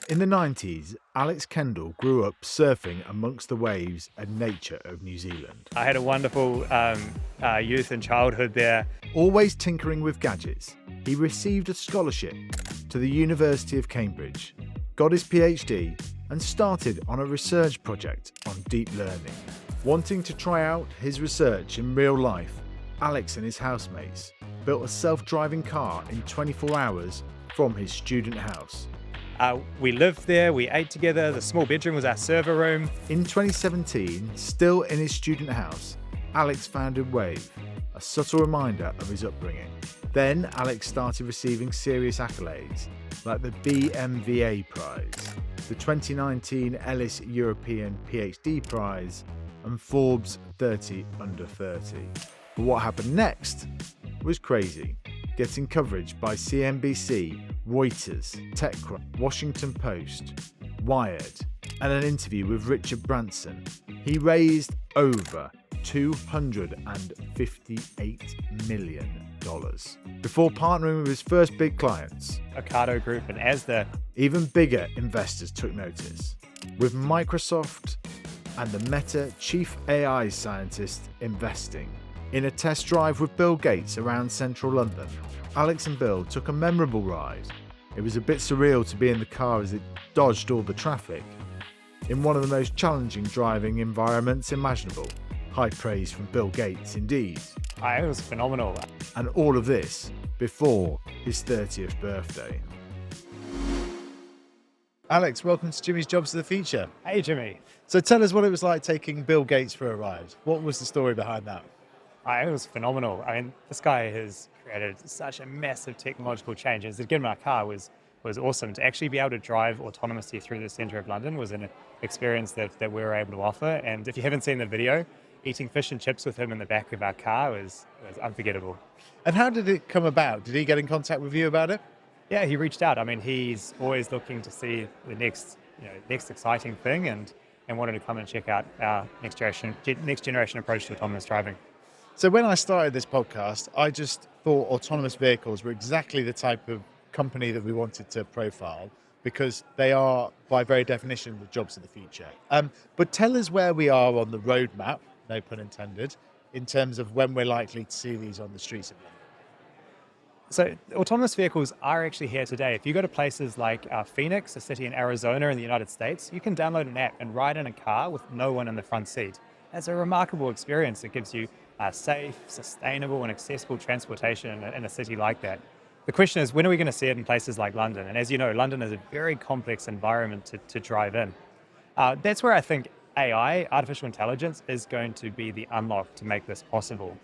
In the 90s, Alex Kendall grew up surfing amongst the waves and nature of New Zealand. I had a wonderful youth and childhood there. Always tinkering with gadgets, he received a scholarship to the University of Cambridge, got his PhD, and started on a research project on deep learning. Wanting to try out his research in real life, Alex and his housemates built a self-driving car in 24 hours from his student house. We lived there, we ate together, the small bedroom was our server room. In 2017, still in his student house, Alex founded Wayve, a subtle reminder of his upbringing. Then Alex started receiving serious accolades like the BMVA Prize, the 2019 ELLIS European PhD Prize, and Forbes 30 Under 30. But what happened next was crazy, getting coverage by CNBC, Reuters, TechCrunch, Washington Post, Wired, and an interview with Richard Branson. He raised over $258 million before partnering with his first big clients. Ocado Group and Asda. Even bigger investors took notice, with Microsoft and the Meta chief AI scientist investing. In a test drive with Bill Gates around central London, Alex and Bill took a memorable ride. It was a bit surreal to be in the car as it dodged all the traffic, in one of the most challenging driving environments imaginable. High praise from Bill Gates indeed. It was phenomenal. And all of this before his 30th birthday. Alex, welcome to Jimmy's Jobs of the Future. Hey Jimmy. So tell us what it was like taking Bill Gates for a ride. What was the story behind that? It was phenomenal. I mean, this guy has created such a massive technological change. To get in my car was awesome. To actually be able to drive autonomously through the centre of London was an experience that we were able to offer. And if you haven't seen the video, eating fish and chips with him in the back of our car was unforgettable. And how did it come about? Did he get in contact with you about it? Yeah, he reached out. I mean, he's always looking to see the next exciting thing and wanted to come and check out our next generation approach to autonomous driving. So when I started this podcast, I just thought autonomous vehicles were exactly the type of company that we wanted to profile, because they are, by very definition, the jobs of the future. But tell us where we are on the roadmap, no pun intended, in terms of when we're likely to see these on the streets of London. So autonomous vehicles are actually here today. If you go to places like Phoenix, a city in Arizona in the United States, you can download an app and ride in a car with no one in the front seat. It's a remarkable experience. It gives you safe, sustainable and accessible transportation in a city like that. The question is, when are we going to see it in places like London? And as you know, London is a very complex environment to drive in. That's where I think AI, artificial intelligence, is going to be the unlock to make this possible.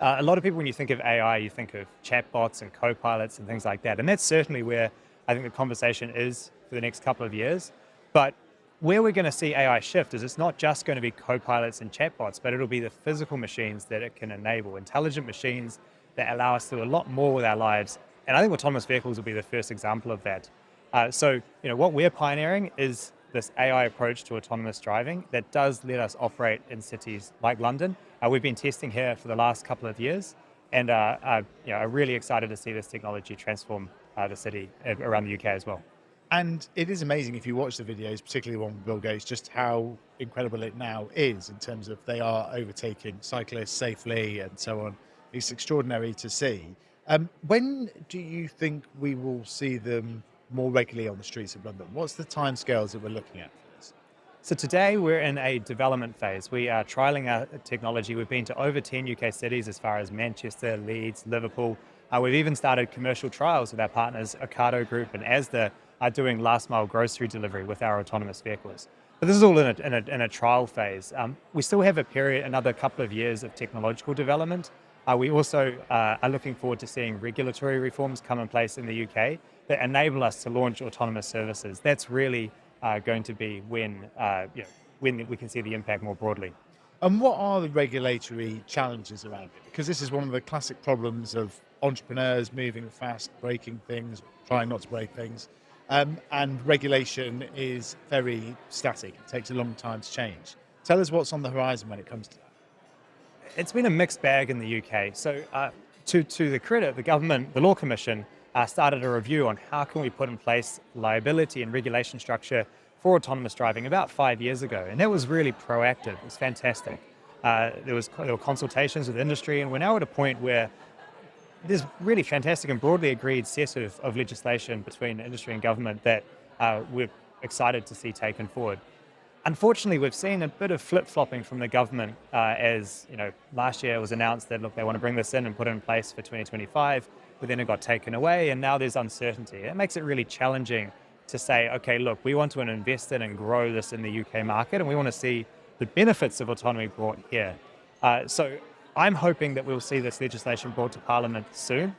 A lot of people, when you think of AI, you think of chatbots and co-pilots and things like that. And that's certainly where I think the conversation is for the next couple of years. But where we're going to see AI shift is it's not just going to be co-pilots and chatbots, but it'll be the physical machines that it can enable, intelligent machines that allow us to do a lot more with our lives. And I think autonomous vehicles will be the first example of that. So what we're pioneering is this AI approach to autonomous driving that does let us operate in cities like London. We've been testing here for the last couple of years, and are really excited to see this technology transform the city around the UK as well. And it is amazing if you watch the videos, particularly the one with Bill Gates, just how incredible it now is in terms of they are overtaking cyclists safely and so on. It's extraordinary to see. When do you think we will see them more regularly on the streets of London? What's the timescales that we're looking at? So today we're in a development phase. We are trialing our technology. We've been to over 10 UK cities as far as Manchester, Leeds, Liverpool. We've even started commercial trials with our partners Ocado Group and Asda are doing last mile grocery delivery with our autonomous vehicles. But this is all in a trial phase. We still have another couple of years of technological development. We also are looking forward to seeing regulatory reforms come in place in the UK that enable us to launch autonomous services. That's really going to be when we can see the impact more broadly. And what are the regulatory challenges around it? Because this is one of the classic problems of entrepreneurs moving fast, breaking things, trying not to break things. And regulation is very static. It takes a long time to change. Tell us what's on the horizon when it comes to that. It's been a mixed bag in the UK. So to the credit of the government, the Law Commission started a review on how can we put in place liability and regulation structure for autonomous driving about 5 years ago. And that was really proactive. It was fantastic. There were consultations with industry, and we're now at a point where there's really fantastic and broadly agreed set of legislation between industry and government that we're excited to see taken forward. Unfortunately, we've seen a bit of flip-flopping from the government as, last year it was announced that, look, they want to bring this in and put it in place for 2025, but then it got taken away, and now there's uncertainty. It makes it really challenging to say, okay, look, we want to invest in and grow this in the UK market, and we want to see the benefits of autonomy brought here. So I'm hoping that we'll see this legislation brought to Parliament soon,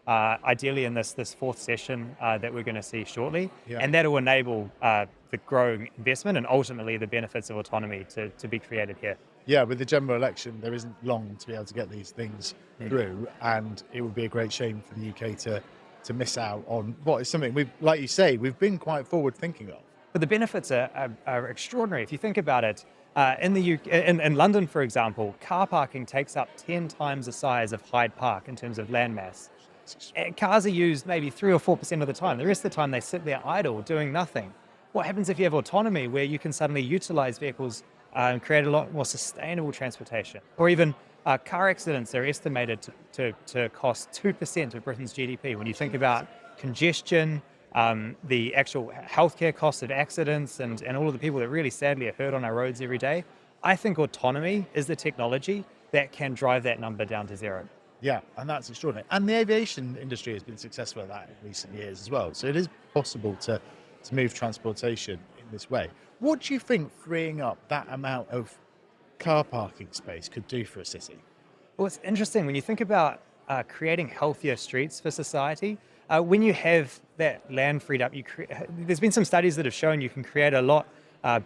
ideally in this fourth session that we're going to see shortly, and that will enable the growing investment and ultimately the benefits of autonomy to be created here. Yeah, with the general election, there isn't long to be able to get these things through, and it would be a great shame for the UK to miss out on what is something like you say, we've been quite forward thinking of. But the benefits are extraordinary. If you think about it, in the UK, in London, for example, car parking takes up 10 times the size of Hyde Park in terms of land mass. Cars are used maybe 3 or 4% of the time. The rest of the time they sit there idle, doing nothing. What happens if you have autonomy, where you can suddenly utilize vehicles and create a lot more sustainable transportation? Or even car accidents are estimated to cost 2% of Britain's GDP. When you think about congestion, the actual healthcare costs of accidents, and all of the people that really sadly are hurt on our roads every day, I think autonomy is the technology that can drive that number down to zero. Yeah, and that's extraordinary. And the aviation industry has been successful at that in recent years as well. So it is possible to move transportation in this way. What do you think freeing up that amount of car parking space could do for a city? Well, it's interesting when you think about creating healthier streets for society. When you have that land freed up, there's been some studies that have shown you can create a lot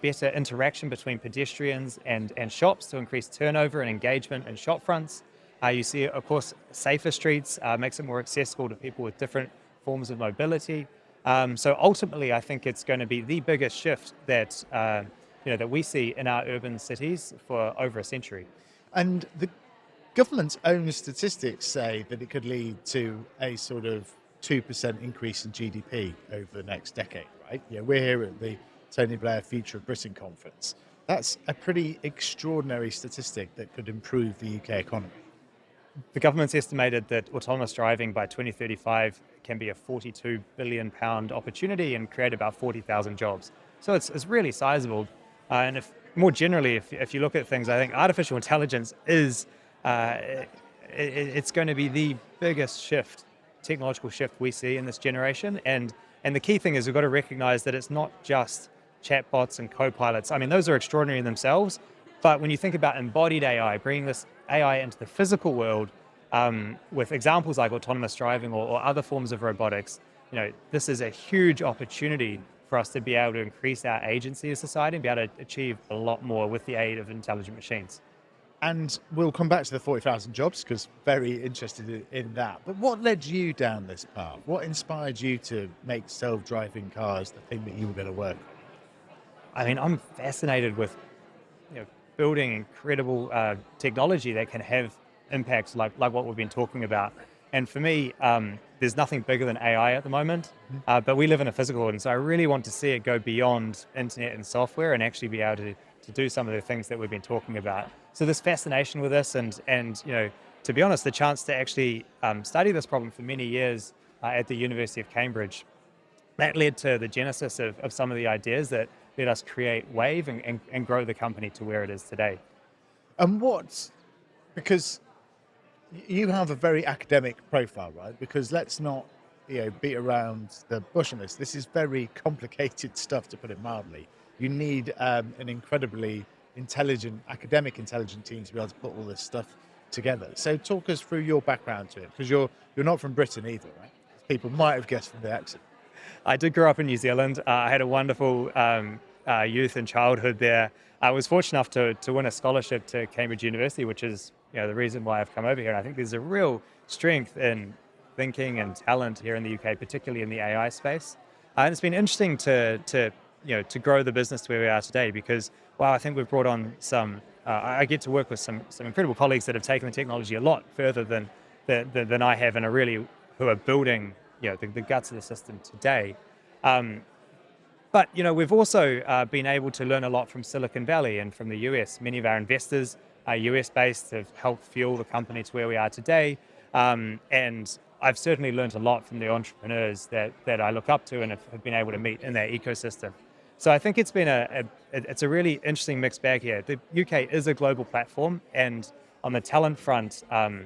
better interaction between pedestrians and shops to increase turnover and engagement in shop fronts. You see, of course, safer streets makes it more accessible to people with different forms of mobility. So ultimately, I think it's going to be the biggest shift that that we see in our urban cities for over a century. And the government's own statistics say that it could lead to a sort of 2% increase in GDP over the next decade, right? Yeah, we're here at the Tony Blair Future of Britain conference. That's a pretty extraordinary statistic that could improve the UK economy. The government's estimated that autonomous driving by 2035 can be a £42 billion opportunity and create about 40,000 jobs. So it's really sizable. And more generally, if you look at things, I think artificial intelligence is it's going to be the biggest technological shift we see in this generation. And the key thing is we've got to recognize that it's not just chatbots and co-pilots. I mean, those are extraordinary in themselves. But when you think about embodied AI, bringing this AI into the physical world with examples like autonomous driving or other forms of robotics, this is a huge opportunity for us to be able to increase our agency as society and be able to achieve a lot more with the aid of intelligent machines. And we'll come back to the 40,000 jobs because very interested in that. But what led you down this path? What inspired you to make self-driving cars the thing that you were going to work on? I mean, I'm fascinated with building incredible technology that can have impacts like what we've been talking about. And for me, there's nothing bigger than AI at the moment, but we live in a physical world, and so I really want to see it go beyond internet and software and actually be able to do some of the things that we've been talking about. So this fascination with this and to be honest, the chance to actually study this problem for many years at the University of Cambridge, that led to the genesis of some of the ideas that let us create Wayve and grow the company to where it is today. And because you have a very academic profile, right? Because let's not beat around the bush on this. This is very complicated stuff, to put it mildly. You need an incredibly academic intelligent team to be able to put all this stuff together. So talk us through your background to it, because you're not from Britain either, right? People might have guessed from the accent. I did grow up in New Zealand. I had a wonderful youth and childhood there. I was fortunate enough to win a scholarship to Cambridge University, which is the reason why I've come over here. And I think there's a real strength in thinking and talent here in the UK, particularly in the AI space. And it's been interesting to grow the business to where we are today, because I think we've brought on some. I get to work with some incredible colleagues that have taken the technology a lot further than I have, and are really who are building the guts of the system today. But we've also been able to learn a lot from Silicon Valley and from the US. Many of our investors are US-based, have helped fuel the company to where we are today. And I've certainly learned a lot from the entrepreneurs that I look up to and have been able to meet in that ecosystem. So I think it's been it's a really interesting mixed bag here. The UK is a global platform, and on the talent front, I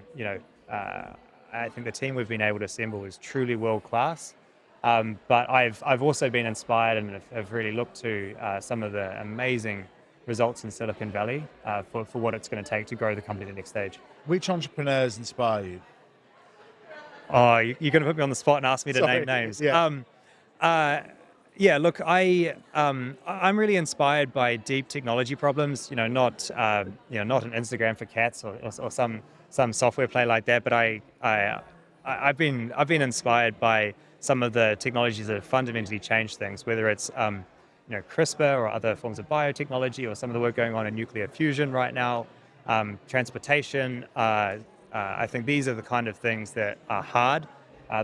think the team we've been able to assemble is truly world class. But I've also been inspired and have really looked to some of the amazing results in Silicon Valley for what it's going to take to grow the company to the next stage. Which entrepreneurs inspire you? Oh, you're going to put me on the spot and ask me to name names. Yeah. Look, I'm really inspired by deep technology problems. Not an Instagram for cats or some software play like that. But I've been inspired by some of the technologies that have fundamentally changed things, whether it's CRISPR or other forms of biotechnology, or some of the work going on in nuclear fusion right now, transportation. I think these are the kind of things that are hard.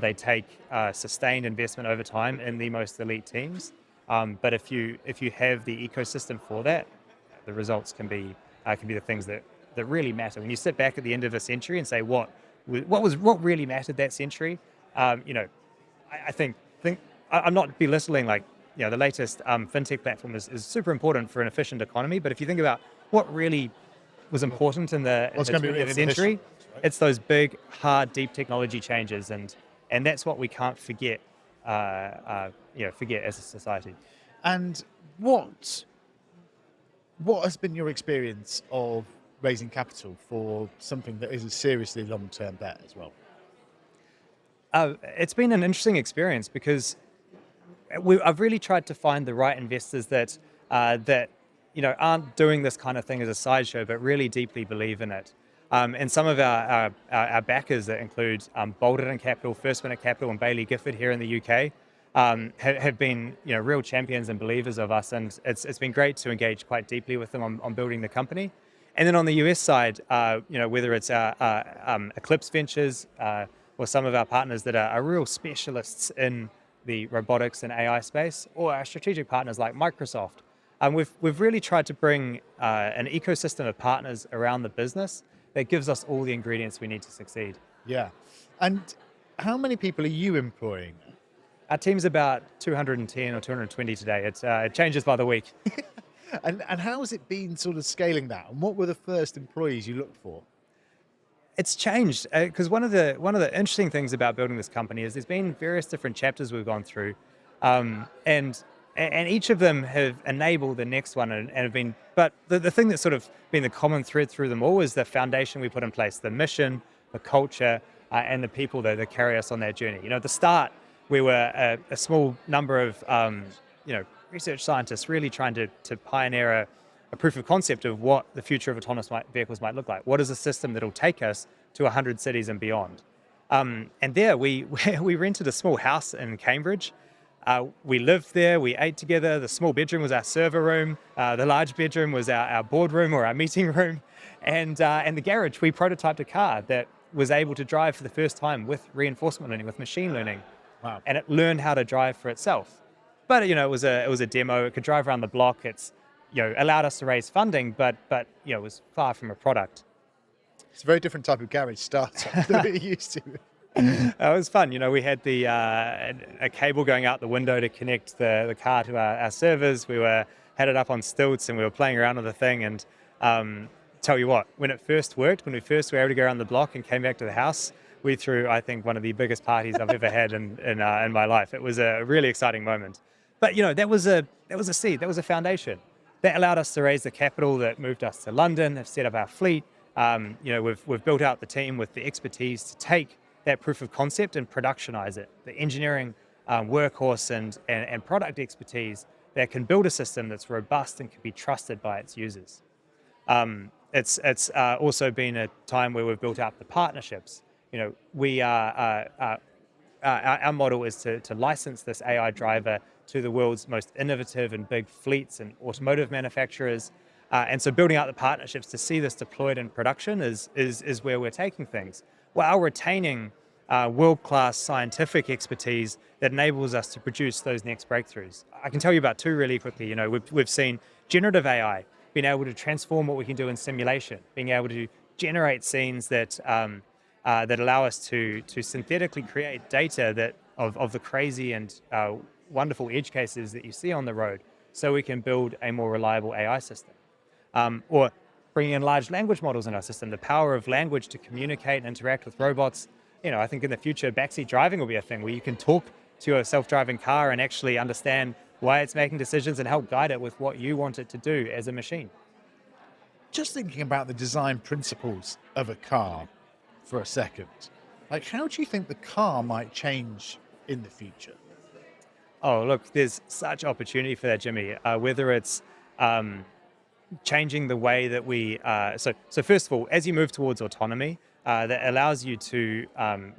They take sustained investment over time in the most elite teams. But if you have the ecosystem for that, the results can be the things that really matter. When you sit back at the end of a century and say what really mattered that century, I think I'm not belittling the latest fintech platform is super important for an efficient economy. But if you think about what really was important in the 20th century, it's those big, hard, deep technology changes, and that's what we can't forget. Forget as a society. And what has been your experience of raising capital for something that is a seriously long-term bet as well? It's been an interesting experience because I've really tried to find the right investors that aren't doing this kind of thing as a sideshow, but really deeply believe in it. And some of our backers that include Bolden Capital, First Minute Capital, and Bailey Gifford here in the UK have been real champions and believers of us, and it's been great to engage quite deeply with them on building the company. And then on the US side, whether it's Eclipse Ventures or some of our partners that are real specialists in the robotics and AI space, or our strategic partners like Microsoft, we've really tried to bring an ecosystem of partners around the business that gives us all the ingredients we need to succeed. Yeah. And how many people are you employing? Our team's about 210 or 220 today. It changes by the week. And how has it been sort of scaling that? And what were the first employees you looked for? It's changed because one of the interesting things about building this company is there's been various different chapters we've gone through, and each of them have enabled the next one and have been. But the thing that's sort of been the common thread through them all is the foundation we put in place, the mission, the culture, and the people that carry us on that journey. At the start, we were a small number of research scientists really trying to pioneer a proof of concept of what the future of autonomous vehicles might look like. What is a system that'll take us to 100 cities and beyond? And there we rented a small house in Cambridge. We lived there, we ate together. The small bedroom was our server room. The large bedroom was our boardroom or our meeting room. And the garage, we prototyped a car that was able to drive for the first time with reinforcement learning, with machine learning. Wow. And it learned how to drive for itself. But it was a demo. It could drive around the block. It's allowed us to raise funding, but it was far from a product. It's a very different type of garage startup than we're used to. It was fun. We had a cable going out the window to connect the car to our servers. We had it up on stilts and we were playing around with the thing. And tell you what, when it first worked, when we first were able to go around the block and came back to the house, we threw, I think, one of the biggest parties I've ever had in my life. It was a really exciting moment. But that was a seed, that was a foundation. That allowed us to raise the capital that moved us to London, have set up our fleet. We've built out the team with the expertise to take that proof of concept and productionize it. The engineering workhorse and product expertise that can build a system that's robust and can be trusted by its users. It's also been a time where we've built out the partnerships. We our model is to license this AI driver to the world's most innovative and big fleets and automotive manufacturers. And so building out the partnerships to see this deployed in production is where we're taking things, while retaining world-class scientific expertise that enables us to produce those next breakthroughs. I can tell you about two really quickly. We've seen generative AI being able to transform what we can do in simulation, being able to generate scenes that that allow us to synthetically create data that of the crazy and wonderful edge cases that you see on the road, so we can build a more reliable AI system. Or bringing in large language models in our system, the power of language to communicate and interact with robots. I think in the future, backseat driving will be a thing where you can talk to a self-driving car and actually understand why it's making decisions and help guide it with what you want it to do as a machine. Just thinking about the design principles of a car for a second, like how do you think the car might change in the future? Oh, look, there's such opportunity for that, Jimmy. Whether it's changing the way that we, so first of all, as you move towards autonomy, that allows you to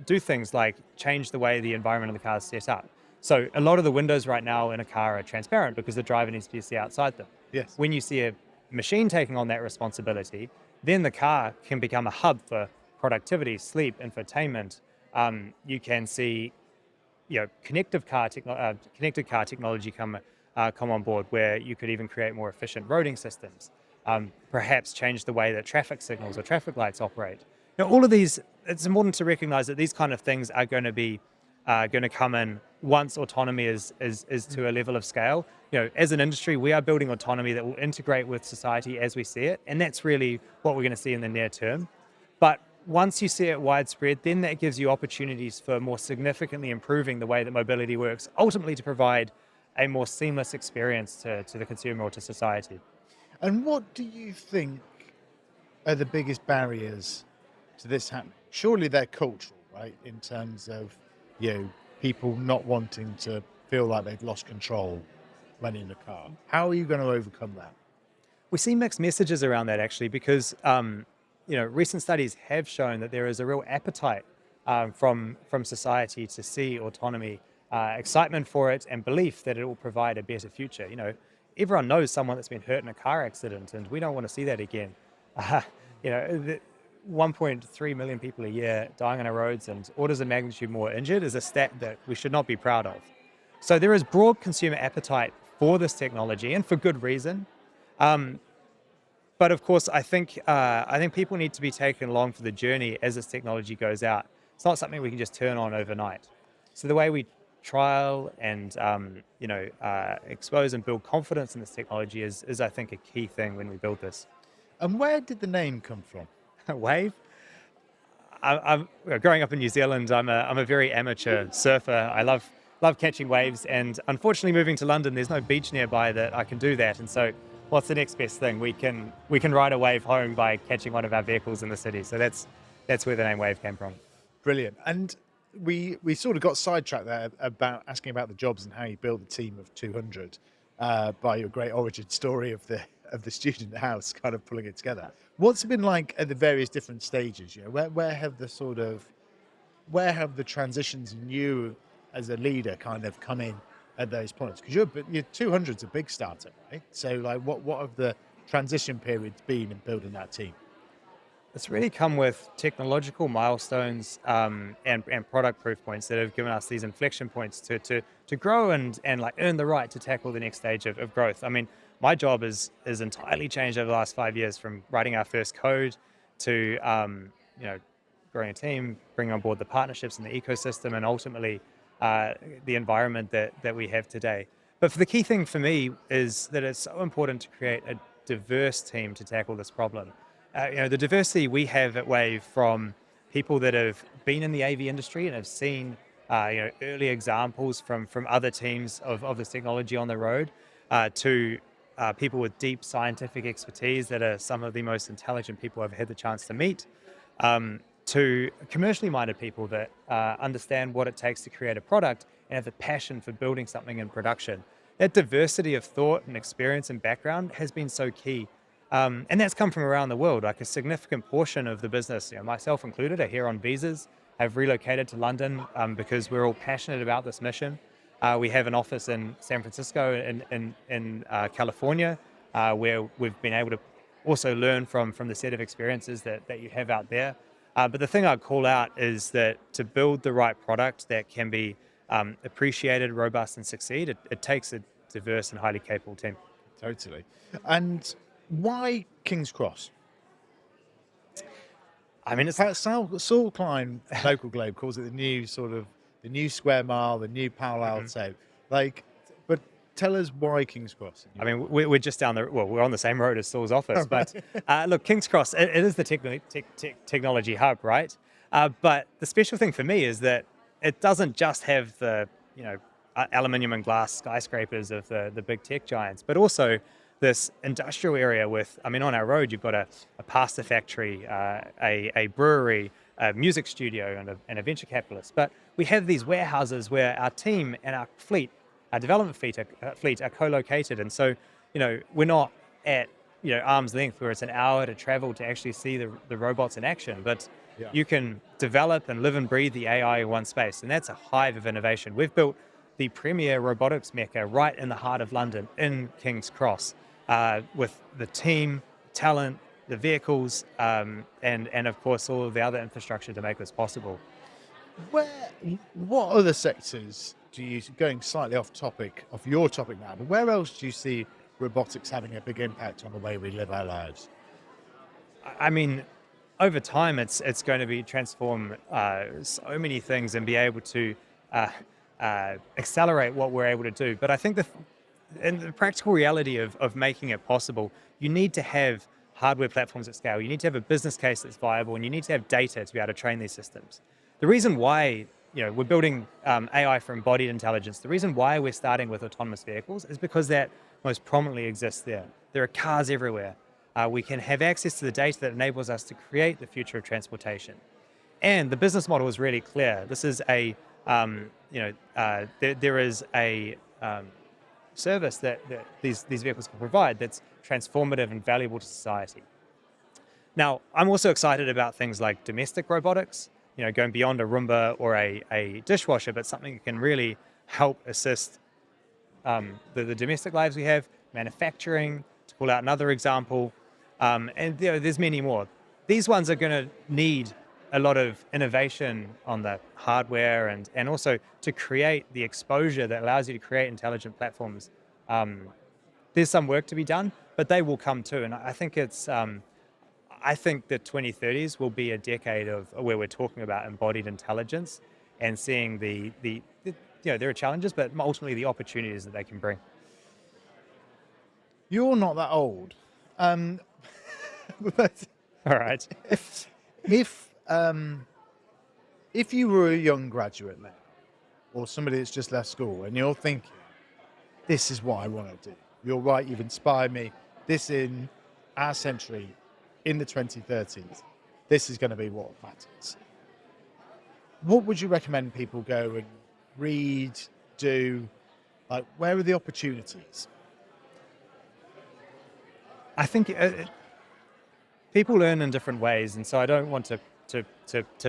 do things like change the way the environment of the car is set up. So a lot of the windows right now in a car are transparent because the driver needs to see outside them. Yes. When you see a machine taking on that responsibility, then the car can become a hub for productivity, sleep, infotainment. You can see, connected car technology come on board, where you could even create more efficient roading systems. Perhaps change the way that traffic signals or traffic lights operate. All of these, it's important to recognize that these kind of things are going to come in once autonomy is to a level of scale. As an industry, we are building autonomy that will integrate with society as we see it, and that's really what we're going to see in the near term. But once you see it widespread, then that gives you opportunities for more significantly improving the way that mobility works, ultimately to provide a more seamless experience to the consumer or to society. And what do you think are the biggest barriers to this happening? Surely they're cultural, right? In terms of, people not wanting to feel like they've lost control when in a car. How are you going to overcome that? We see mixed messages around that, actually, because recent studies have shown that there is a real appetite from society to see autonomy, excitement for it, and belief that it will provide a better future. Everyone knows someone that's been hurt in a car accident, and we don't want to see that again. 1.3 million people a year dying on our roads and orders of magnitude more injured is a stat that we should not be proud of. So there is broad consumer appetite for this technology, and for good reason. But of course, I think people need to be taken along for the journey as this technology goes out. It's not something we can just turn on overnight. So the way we trial and expose and build confidence in this technology is I think a key thing when we build this. And where did the name come from? Wayve. I'm growing up in New Zealand. I'm a very amateur surfer. I love catching waves, and unfortunately, moving to London, there's no beach nearby that I can do that. And so, what's the next best thing? We can ride a wave home by catching one of our vehicles in the city. So that's where the name Wayve came from. Brilliant. And we sort of got sidetracked there about asking about the jobs and how you build a team of 200 by your great origin story of the student house, kind of pulling it together. What's it been like at the various different stages? Where have the transitions in you as a leader kind of come in at those points? Because your 200's a big startup, right? So like, what have the transition periods been in building that team? It's really come with technological milestones and product proof points that have given us these inflection points to grow and like earn the right to tackle the next stage of growth. I mean, my job is entirely changed over the last 5 years, from writing our first code to growing a team, bringing on board the partnerships and the ecosystem, and ultimately the environment that we have today. But the key thing for me is that it's so important to create a diverse team to tackle this problem. The diversity we have at Wayve, from people that have been in the AV industry and have seen early examples from other teams of this technology on the road, to people with deep scientific expertise that are some of the most intelligent people I've had the chance to meet, to commercially minded people that understand what it takes to create a product and have the passion for building something in production. That diversity of thought and experience and background has been so key. And that's come from around the world. Like, a significant portion of the business, myself included, are here on visas, have relocated to London because we're all passionate about this mission. We have an office in San Francisco in California, where we've been able to also learn from the set of experiences that you have out there. But the thing I'd call out is that to build the right product that can be appreciated, robust, and succeed, it takes a diverse and highly capable team. Totally. And why King's Cross? I mean, it's Saul Klein, Local Globe, calls it the new square mile, the new Palo Alto. But tell us why King's Cross. I mean, we're just we're on the same road as Saul's office, but look, King's Cross, it is the technology hub, right? But the special thing for me is that it doesn't just have the, aluminium and glass skyscrapers of the big tech giants, but also this industrial area on our road, you've got a pasta factory, a brewery, a music studio, and a venture capitalist. But we have these warehouses where our team and our development fleet are co-located. And so, we're not at, arm's length where it's an hour to travel to actually see the robots in action, but you can develop and live and breathe the AI in one space. And that's a hive of innovation. We've built the premier robotics mecca right in the heart of London in King's Cross. With the team, talent, the vehicles, and of course all of the other infrastructure to make this possible. What other sectors do you, going slightly off your topic now, but where else do you see robotics having a big impact on the way we live our lives? I mean, over time, it's going to be transform so many things and be able to accelerate what we're able to do. But I think in the practical reality of making it possible, you need to have hardware platforms at scale. You need to have a business case that's viable, and you need to have data to be able to train these systems. The reason why we're building AI for embodied intelligence, the reason why we're starting with autonomous vehicles is because that most prominently exists there. There are cars everywhere. We can have access to the data that enables us to create the future of transportation. And the business model is really clear. This is there is a service that these vehicles can provide that's transformative and valuable to society. Now, I'm also excited about things like domestic robotics, going beyond a Roomba or a dishwasher, but something that can really help assist the domestic lives we have, manufacturing, to pull out another example, and there's many more. These ones are going to need a lot of innovation on the hardware and also to create the exposure that allows you to create intelligent platforms. There's some work to be done, but they will come too. And I think I think the 2030s will be a decade of where we're talking about embodied intelligence and seeing there are challenges, but ultimately the opportunities that they can bring. You're not that old. But all right. If you were a young graduate now, or somebody that's just left school, and you're thinking, this is what I want to do. You're right, you've inspired me. This in our century, in the 2030s, this is going to be what matters. What would you recommend people go and read, do? Like, where are the opportunities? I think people learn in different ways, and so I don't want to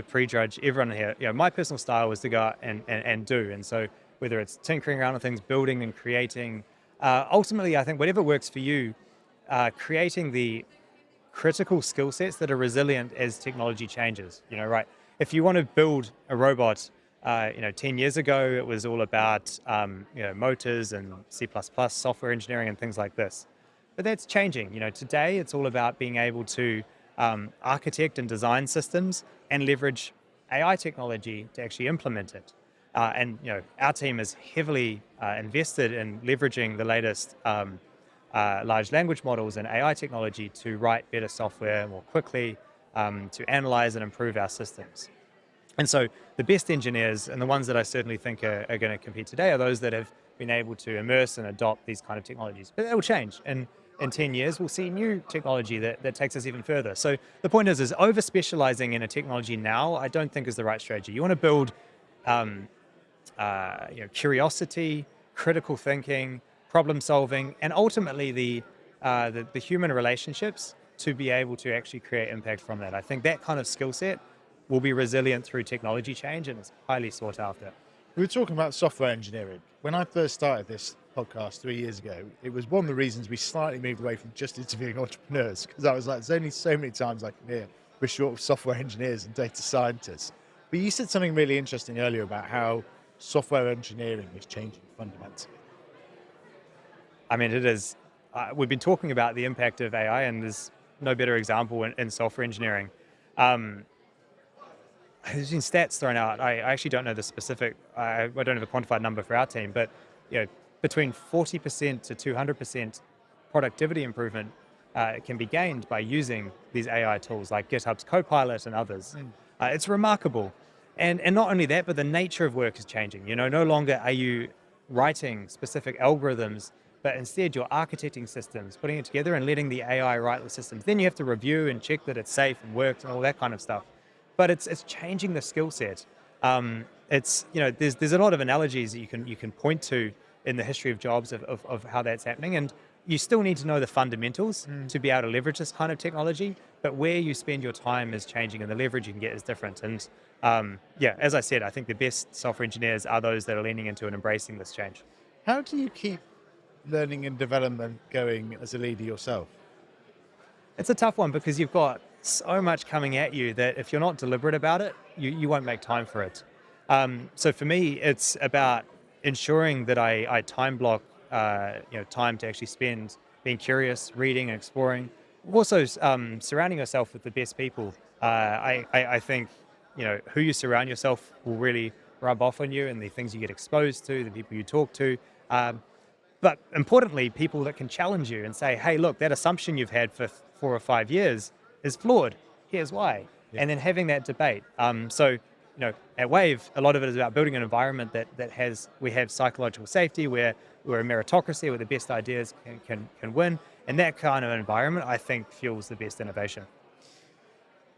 prejudge everyone here. My personal style is to go out and do, and so whether it's tinkering around with things, building and creating, ultimately I think whatever works for you, creating the critical skill sets that are resilient as technology changes. Right? If you want to build a robot, 10 years ago it was all about motors and C++, software engineering, and things like this. But that's changing. Today it's all about being able to architect and design systems and leverage AI technology to actually implement it. And our team is heavily invested in leveraging the latest large language models and AI technology to write better software more quickly, to analyze and improve our systems. And so the best engineers, and the ones that I certainly think are going to compete today, are those that have been able to immerse and adopt these kind of technologies. But that will change. And in 10 years, we'll see new technology that takes us even further. So the point is over-specializing in a technology now, I don't think is the right strategy. You want to build curiosity, critical thinking, problem solving, and ultimately the human relationships to be able to actually create impact from that. I think that kind of skill set will be resilient through technology change, and it's highly sought after. We were talking about software engineering. When I first started this podcast 3 years ago, it was one of the reasons we slightly moved away from just interviewing entrepreneurs, because I was like, there's only so many times I can hear we're short of software engineers and data scientists. But you said something really interesting earlier about how software engineering is changing fundamentally. I mean, it is. We've been talking about the impact of AI, and there's no better example in software engineering. Um, there's been stats thrown out. I actually don't know the specific. I don't have a quantified number for our team, but between 40% to 200% productivity improvement can be gained by using these AI tools like GitHub's Copilot and others. It's remarkable. And not only that, but the nature of work is changing. No longer are you writing specific algorithms, but instead you're architecting systems, putting it together and letting the AI write the systems. Then you have to review and check that it's safe and works and all that kind of stuff. But it's changing the skill set. There's a lot of analogies that you can point to in the history of jobs of how that's happening. And you still need to know the fundamentals to be able to leverage this kind of technology, but where you spend your time is changing and the leverage you can get is different. And as I said, I think the best software engineers are those that are leaning into and embracing this change. How do you keep learning and development going as a leader yourself? It's a tough one because you've got so much coming at you that if you're not deliberate about it, you won't make time for it. So for me, it's about ensuring that I time block time to actually spend being curious, reading and exploring. Also surrounding yourself with the best people. I think who you surround yourself will really rub off on you, and the things you get exposed to, the people you talk to. But importantly, people that can challenge you and say, hey, look, that assumption you've had for 4 or 5 years is flawed. Here's why. Yeah. And then having that debate. At Wayve, a lot of it is about building an environment that we have psychological safety, where we're a meritocracy, where the best ideas can win. And that kind of environment, I think, fuels the best innovation.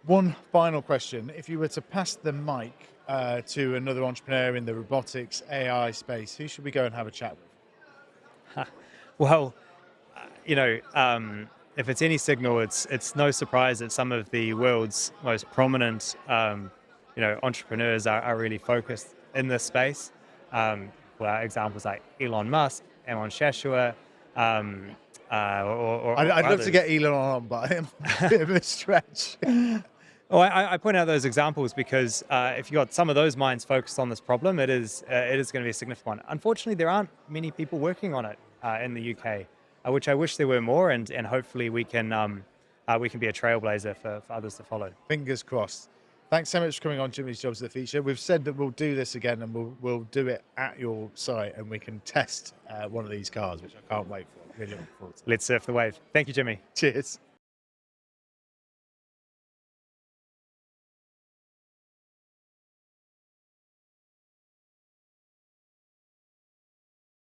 One final question. If you were to pass the mic to another entrepreneur in the robotics AI space, who should we go and have a chat with? Well, if it's any signal, it's no surprise that some of the world's most prominent, entrepreneurs are really focused in this space. Examples like Elon Musk, Amon Shashua, I'd love to get Elon on, but I'm a bit of a stretch. Well, I point out those examples because if you've got some of those minds focused on this problem, it is going to be a significant one. Unfortunately, there aren't many people working on it in the UK, which I wish there were more, and hopefully we can be a trailblazer for others to follow. Fingers crossed. Thanks so much for coming on Jimmy's Jobs of the Future. We've said that we'll do this again, and we'll do it at your site, and we can test one of these cars, which I can't wait for. Really looking forward to. Let's surf the wave. Thank you, Jimmy. Cheers.